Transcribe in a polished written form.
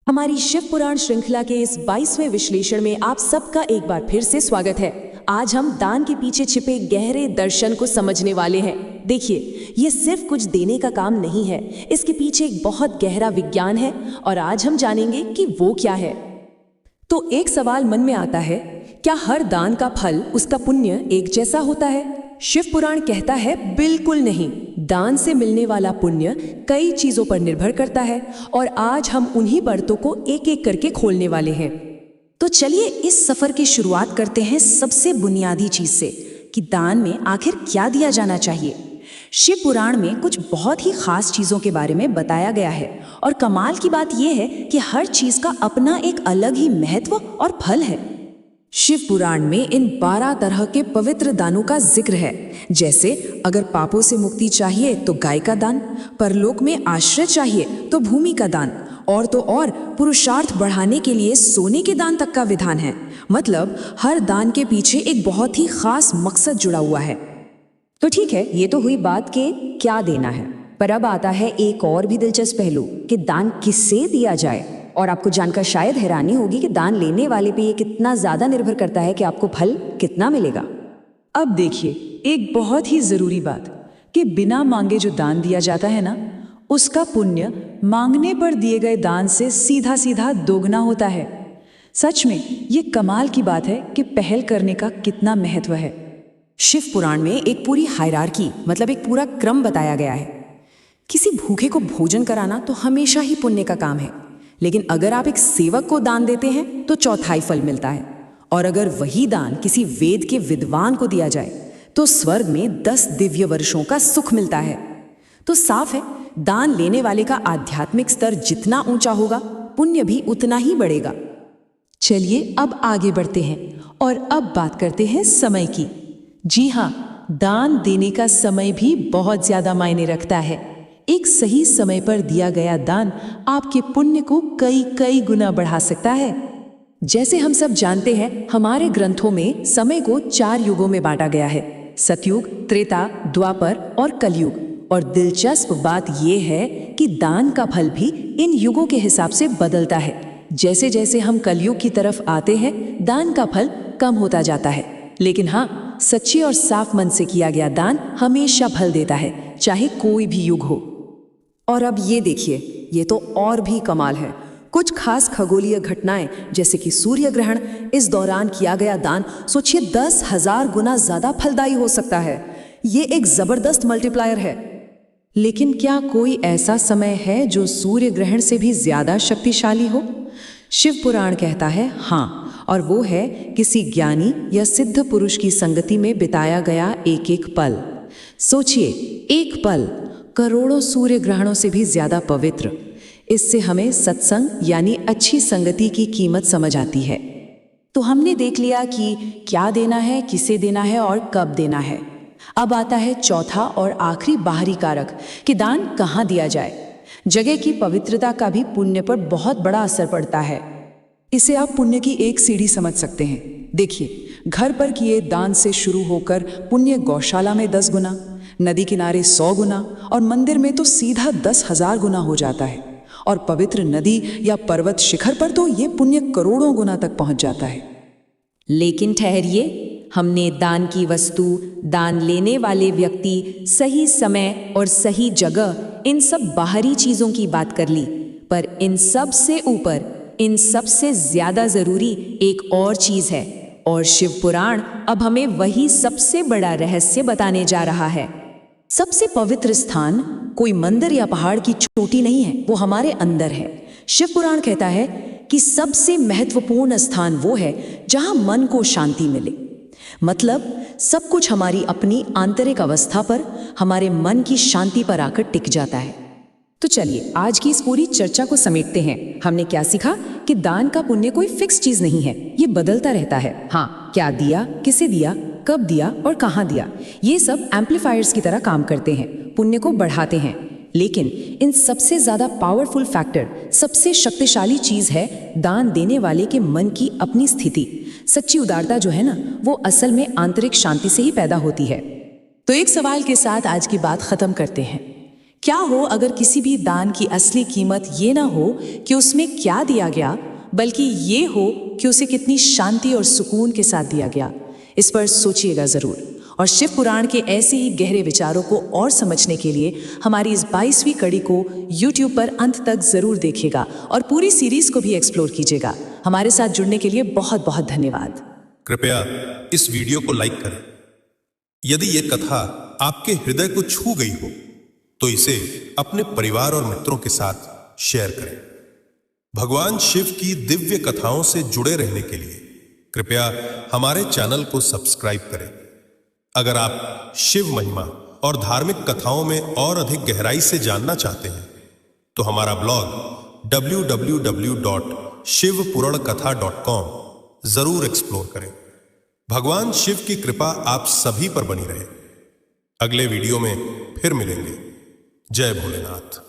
हमारी शिव पुराण श्रृंखला के इस 22वें विश्लेषण में आप सबका एक बार फिर से स्वागत है। आज हम दान के पीछे छिपे गहरे दर्शन को समझने वाले हैं। देखिए, ये सिर्फ कुछ देने का काम नहीं है, इसके पीछे एक बहुत गहरा विज्ञान है और आज हम जानेंगे कि वो क्या है। तो एक सवाल मन में आता है, क्या हर दान का फल, उसका पुण्य एक जैसा होता है? शिव पुराण कहता है बिल्कुल नहीं। दान से मिलने वाला पुण्य कई चीजों पर निर्भर करता है और आज हम उन्हीं परतों को एक एक करके खोलने वाले हैं। तो चलिए इस सफर की शुरुआत करते हैं सबसे बुनियादी चीज से कि दान में आखिर क्या दिया जाना चाहिए। शिव पुराण में कुछ बहुत ही खास चीजों के बारे में बताया गया है और कमाल की बात यह है कि हर चीज का अपना एक अलग ही महत्व और फल है। शिव पुराण में इन 12 तरह के पवित्र दानों का जिक्र है। जैसे अगर पापों से मुक्ति चाहिए तो गाय का दान, परलोक में आश्रय चाहिए तो भूमि का दान, और तो और पुरुषार्थ बढ़ाने के लिए सोने के दान तक का विधान है। मतलब हर दान के पीछे एक बहुत ही खास मकसद जुड़ा हुआ है। तो ठीक है, ये तो हुई बात के क्या देना है, पर अब आता है एक और भी दिलचस्प पहलू कि दान किससे दिया जाए। और आपको जानकर शायद हैरानी होगी कि दान लेने वाले पे ये कितना ज्यादा निर्भर करता है कि आपको फल कितना मिलेगा। अब देखिए, एक बहुत ही जरूरी बात कि बिना मांगे जो दान दिया जाता है ना, उसका पुण्य मांगने पर दिए गए दान से सीधा सीधा दोगुना होता है। सच में ये कमाल की बात है कि पहल करने का कितना महत्व है। शिव पुराण में एक पूरी हायरार्की, मतलब एक पूरा क्रम बताया गया है। किसी भूखे को भोजन कराना तो हमेशा ही पुण्य का काम है, लेकिन अगर आप एक सेवक को दान देते हैं तो चौथाई फल मिलता है, और अगर वही दान किसी वेद के विद्वान को दिया जाए तो स्वर्ग में 10 दिव्य वर्षों का सुख मिलता है। तो साफ है, दान लेने वाले का आध्यात्मिक स्तर जितना ऊंचा होगा, पुण्य भी उतना ही बढ़ेगा। चलिए अब आगे बढ़ते हैं और अब बात करते हैं समय की। जी हाँ, दान देने का समय भी बहुत ज्यादा मायने रखता है। एक सही समय पर दिया गया दान आपके पुण्य को कई गुना बढ़ा सकता है। जैसे हम सब जानते हैं, हमारे ग्रंथों में समय को 4 युगों में बांटा गया है, सतयुग, त्रेता, द्वापर और कलयुग। और दिलचस्प बात यह है कि दान का फल भी इन युगों के हिसाब से बदलता है। जैसे जैसे हम कलयुग की तरफ आते हैं, दान का फल कम होता जाता है, लेकिन हाँ, सच्ची और साफ मन से किया गया दान हमेशा फल देता है, चाहे कोई भी युग हो। और अब ये देखिए, ये तो और भी कमाल है। कुछ खास खगोलीय घटनाएं जैसे कि सूर्य ग्रहण, इस दौरान किया गया दान सोचिए 10,000 गुना ज्यादा फलदायी हो सकता है। ये एक जबरदस्त मल्टीप्लायर है। लेकिन क्या कोई ऐसा समय है जो सूर्य ग्रहण से भी ज्यादा शक्तिशाली हो? शिव पुराण कहता है हाँ, और वो है किसी ज्ञानी या सिद्ध पुरुष की संगति में बिताया गया एक एक पल। सोचिए, एक पल करोड़ों सूर्य ग्रहणों से भी ज्यादा पवित्र। इससे हमें सत्संग यानी अच्छी संगति की कीमत समझ आती है। तो हमने देख लिया कि क्या देना है, किसे देना है और कब देना है। अब आता है चौथा और आखिरी बाहरी कारक कि दान कहाँ दिया जाए। जगह की पवित्रता का भी पुण्य पर बहुत बड़ा असर पड़ता है। इसे आप पुण्य की एक सीढ़ी समझ सकते हैं। देखिए, घर पर किए दान से शुरू होकर पुण्य गौशाला में 10 गुना, नदी किनारे 100 गुना और मंदिर में तो सीधा 10,000 गुना हो जाता है। और पवित्र नदी या पर्वत शिखर पर तो ये पुण्य करोड़ों गुना तक पहुंच जाता है। लेकिन ठहरिए, हमने दान की वस्तु, दान लेने वाले व्यक्ति, सही समय और सही जगह, इन सब बाहरी चीजों की बात कर ली, पर इन सब से ऊपर, इन सब से ज्यादा जरूरी एक और चीज है। और शिव पुराण अब हमें वही सबसे बड़ा रहस्य बताने जा रहा है। सबसे पवित्र स्थान कोई मंदिर या पहाड़ की चोटी नहीं है, वो हमारे अंदर है। शिव पुराण कहता है कि सबसे महत्वपूर्ण स्थान वो है जहां मन को शांति मिले। मतलब सब कुछ हमारी अपनी आंतरिक अवस्था पर, हमारे मन की शांति पर आकर टिक जाता है। तो चलिए आज की इस पूरी चर्चा को समेटते हैं। हमने क्या सीखा कि दान का पुण्य कोई फिक्स चीज नहीं है, ये बदलता रहता है। हाँ, क्या दिया, किसे दिया, कब दिया और कहाँ दिया, ये सब एम्पलीफायर्स की तरह काम करते हैं, पुण्य को बढ़ाते हैं। लेकिन इन सबसे ज्यादा पावरफुल फैक्टर, सबसे शक्तिशाली चीज है दान देने वाले के मन की अपनी स्थिति। सच्ची उदारता जो है ना, वो असल में आंतरिक शांति से ही पैदा होती है। तो एक सवाल के साथ आज की बात खत्म करते हैं। क्या हो अगर किसी भी दान की असली कीमत ये ना हो कि उसमें क्या दिया गया, बल्कि ये हो कि उसे कितनी शांति और सुकून के साथ दिया गया। इस पर सोचिएगा ज़रूर। और शिव पुराण के ऐसे ही गहरे विचारों को और समझने के लिए हमारी इस 22वीं कड़ी को YouTube पर अंत तक ज़रूर देखिएगा और पूरी सीरीज़ को भी एक्सप्लोर कीजिएगा। हमारे साथ जुड़ने के लिए बहुत बहुत धन्यवाद। कृपया इस वीडियो को लाइक करें। यदि ये कथा आपके हृदय को छू गई हो तो इसे अपने परिवार और मित्रों के साथ शेयर करें। भगवान शिव की दिव्य कथाओं से जुड़े रहने के लिए कृपया हमारे चैनल को सब्सक्राइब करें। अगर आप शिव महिमा और धार्मिक कथाओं में और अधिक गहराई से जानना चाहते हैं तो हमारा ब्लॉग www.shivpurankatha.com जरूर एक्सप्लोर करें। भगवान शिव की कृपा आप सभी पर बनी रहे। अगले वीडियो में फिर मिलेंगे। जय भोलेनाथ।